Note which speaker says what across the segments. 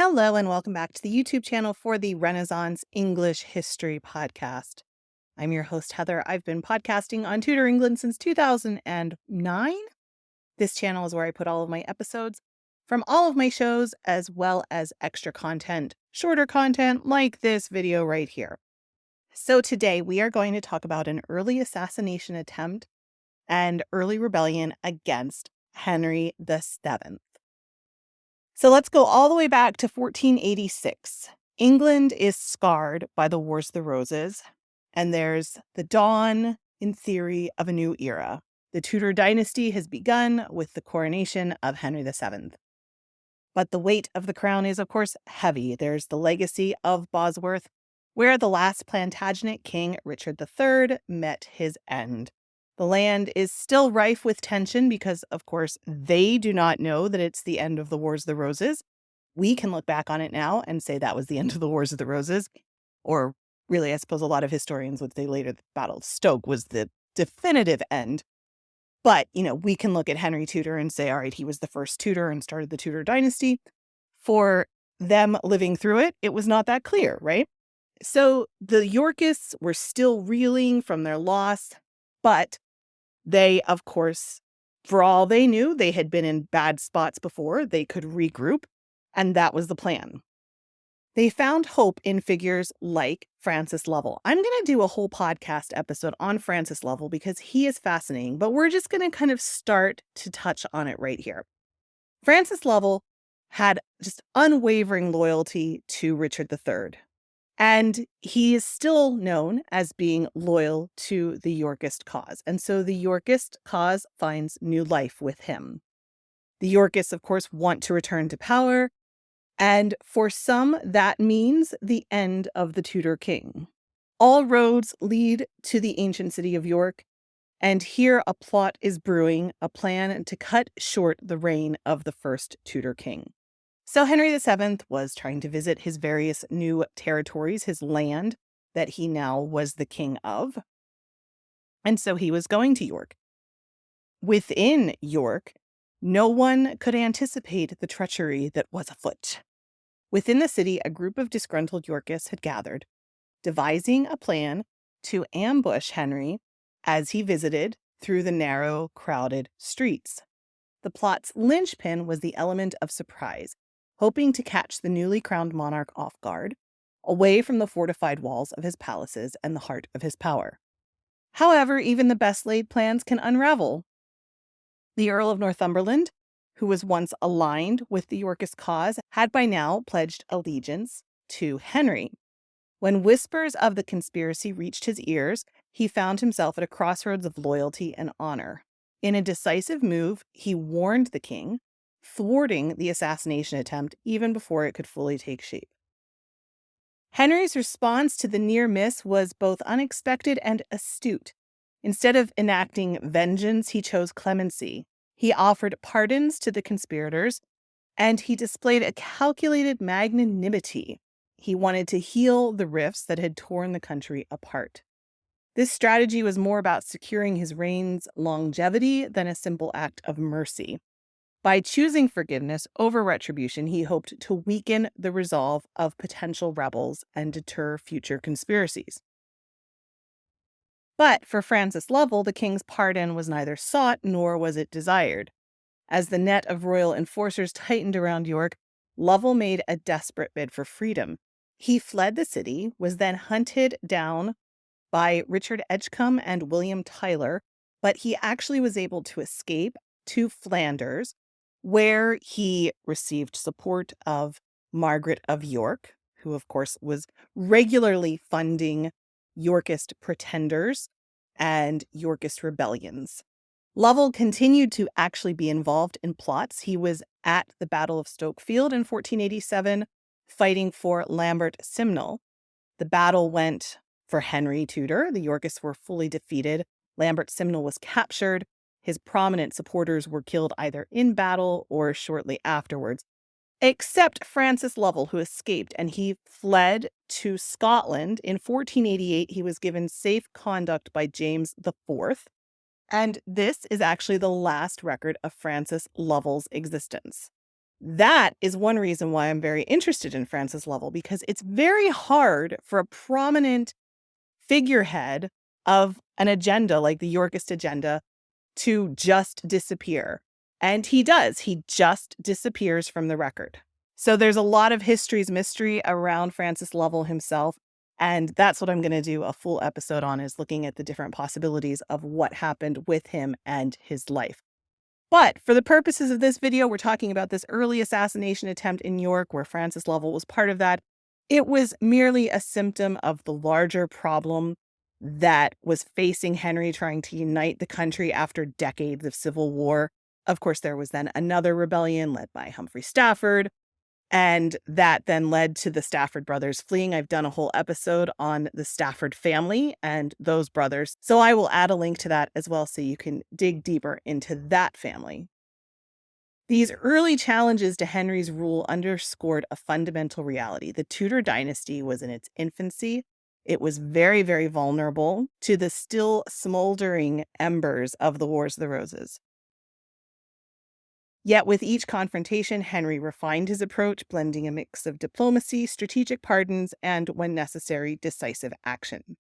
Speaker 1: Hello, and welcome back to the YouTube channel for the Renaissance English History Podcast. I'm your host, Heather. I've been podcasting on Tudor England since 2009. This channel is where I put all of my episodes from all of my shows, as well as extra content, shorter content like this video right here. So today we are going to talk about an early assassination attempt and early rebellion against Henry VII. So let's go all the way back to 1486. England is scarred by the Wars of the Roses, and there's the dawn, in theory, of a new era. The Tudor dynasty has begun with the coronation of Henry VII. But the weight of the crown is, of course, heavy. There's the legacy of Bosworth, where the last Plantagenet king, Richard III, met his end. The land is still rife with tension because, of course, they do not know that it's the end of the Wars of the Roses. We can look back on it now and say that was the end of the Wars of the Roses. Or really, I suppose a lot of historians would say later the Battle of Stoke was the definitive end. But, we can look at Henry Tudor and say, all right, he was the first Tudor and started the Tudor dynasty. For them living through it, it was not that clear, right? So the Yorkists were still reeling from their loss, but they, of course, for all they knew, they had been in bad spots before. They could regroup, and that was the plan. They found hope in figures like Francis Lovell. I'm going to do a whole podcast episode on Francis Lovell because he is fascinating, but we're just going to kind of start to touch on it right here. Francis Lovell had just unwavering loyalty to Richard III. And he is still known as being loyal to the Yorkist cause. And so the Yorkist cause finds new life with him. The Yorkists, of course, want to return to power. And for some, that means the end of the Tudor king. All roads lead to the ancient city of York. And here a plot is brewing, a plan to cut short the reign of the first Tudor king. So Henry VII was trying to visit his various new territories, his land that he now was the king of. And so he was going to York. Within York, no one could anticipate the treachery that was afoot. Within the city, a group of disgruntled Yorkists had gathered, devising a plan to ambush Henry as he visited through the narrow, crowded streets. The plot's linchpin was the element of surprise, hoping to catch the newly crowned monarch off guard, away from the fortified walls of his palaces and the heart of his power. However, even the best laid plans can unravel. The Earl of Northumberland, who was once aligned with the Yorkist cause, had by now pledged allegiance to Henry. When whispers of the conspiracy reached his ears, he found himself at a crossroads of loyalty and honor. In a decisive move, he warned the king, thwarting the assassination attempt even before it could fully take shape. Henry's response to the near miss was both unexpected and astute. Instead of enacting vengeance, he chose clemency. He offered pardons to the conspirators, and he displayed a calculated magnanimity. He wanted to heal the rifts that had torn the country apart. This strategy was more about securing his reign's longevity than a simple act of mercy. By choosing forgiveness over retribution, he hoped to weaken the resolve of potential rebels and deter future conspiracies. But for Francis Lovell, the king's pardon was neither sought nor was it desired. As the net of royal enforcers tightened around York, Lovell made a desperate bid for freedom. He fled the city, was then hunted down by Richard Edgecombe and William Tyler, but he actually was able to escape to Flanders, where he received support of Margaret of York, who, of course, was regularly funding Yorkist pretenders and Yorkist rebellions. Lovell continued to actually be involved in plots. He was at the Battle of Stokefield in 1487, fighting for Lambert Simnel. The battle went for Henry Tudor. The Yorkists were fully defeated. Lambert Simnel was captured. His prominent supporters were killed either in battle or shortly afterwards, except Francis Lovell, who escaped, and he fled to Scotland. In 1488, he was given safe conduct by James IV, and this is actually the last record of Francis Lovell's existence. That is one reason why I'm very interested in Francis Lovell, because it's very hard for a prominent figurehead of an agenda like the Yorkist agenda to just disappear. And he does. He just disappears from the record. So there's a lot of history's mystery around Francis Lovell himself. And that's what I'm going to do a full episode on, is looking at the different possibilities of what happened with him and his life. But for the purposes of this video, we're talking about this early assassination attempt in York where Francis Lovell was part of that. It was merely a symptom of the larger problem that was facing Henry trying to unite the country after decades of civil war. Of course, there was then another rebellion led by Humphrey Stafford, and that then led to the Stafford brothers fleeing. I've done a whole episode on the Stafford family and those brothers, so I will add a link to that as well so you can dig deeper into that family. These early challenges to Henry's rule underscored a fundamental reality. The Tudor dynasty was in its infancy. It was very, very vulnerable to the still smoldering embers of the Wars of the Roses. Yet with each confrontation, Henry refined his approach, blending a mix of diplomacy, strategic pardons, and, when necessary, decisive action.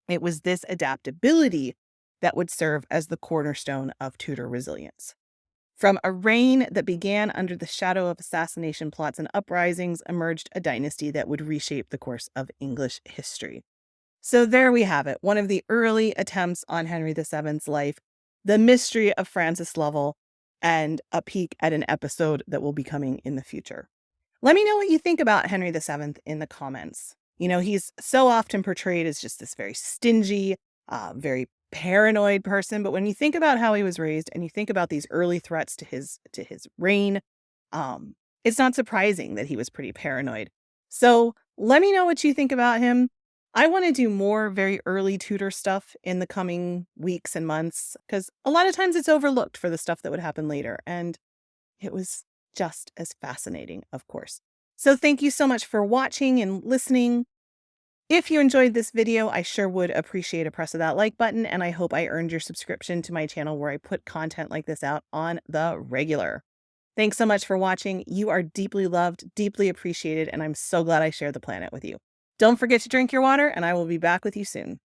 Speaker 1: It was this adaptability that would serve as the cornerstone of Tudor resilience. From a reign that began under the shadow of assassination plots and uprisings emerged a dynasty that would reshape the course of English history. So there we have it, one of the early attempts on Henry VII's life, the mystery of Francis Lovell, and a peek at an episode that will be coming in the future. Let me know what you think about Henry VII in the comments. You know, he's so often portrayed as just this very stingy, very paranoid person. But when you think about how he was raised and you think about these early threats to his reign, it's not surprising that he was pretty paranoid. So let me know what you think about him. I want to do more very early Tudor stuff in the coming weeks and months, because a lot of times it's overlooked for the stuff that would happen later. And it was just as fascinating, of course. So thank you so much for watching and listening. If you enjoyed this video, I sure would appreciate a press of that like button, and I hope I earned your subscription to my channel where I put content like this out on the regular. Thanks so much for watching. You are deeply loved, deeply appreciated, and I'm so glad I shared the planet with you. Don't forget to drink your water, and I will be back with you soon.